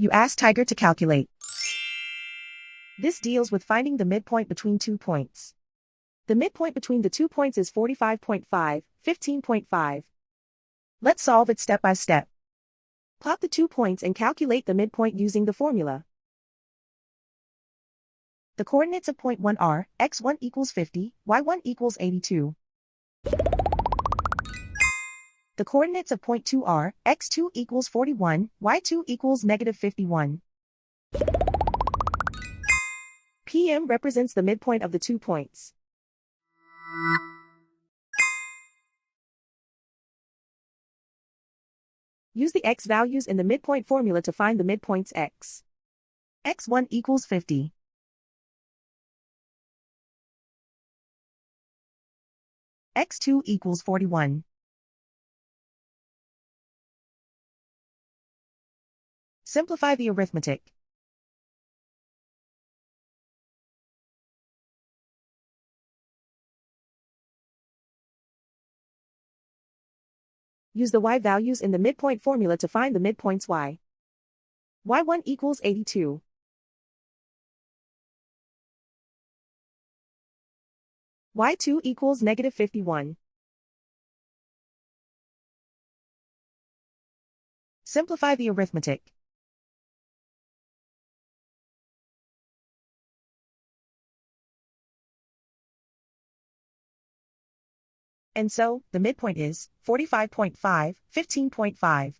You ask Tiger to calculate. This deals with finding the midpoint between 2 points. The midpoint between the 2 points is 45.5, 15.5. Let's solve it step by step. Plot the 2 points and calculate the midpoint using the formula. The coordinates of point 1 are, x1 equals 50, y1 equals 82. The coordinates of point 2 are, x2 equals 41, y2 equals negative 51. PM represents the midpoint of the 2 points. Use the x values in the midpoint formula to find the midpoints x. x1 equals 50. x2 equals 41. Simplify the arithmetic. Use the y values in the midpoint formula to find the midpoints y. y1 equals 82. y2 equals negative 51. Simplify the arithmetic. And so, the midpoint is 45.5, 15.5.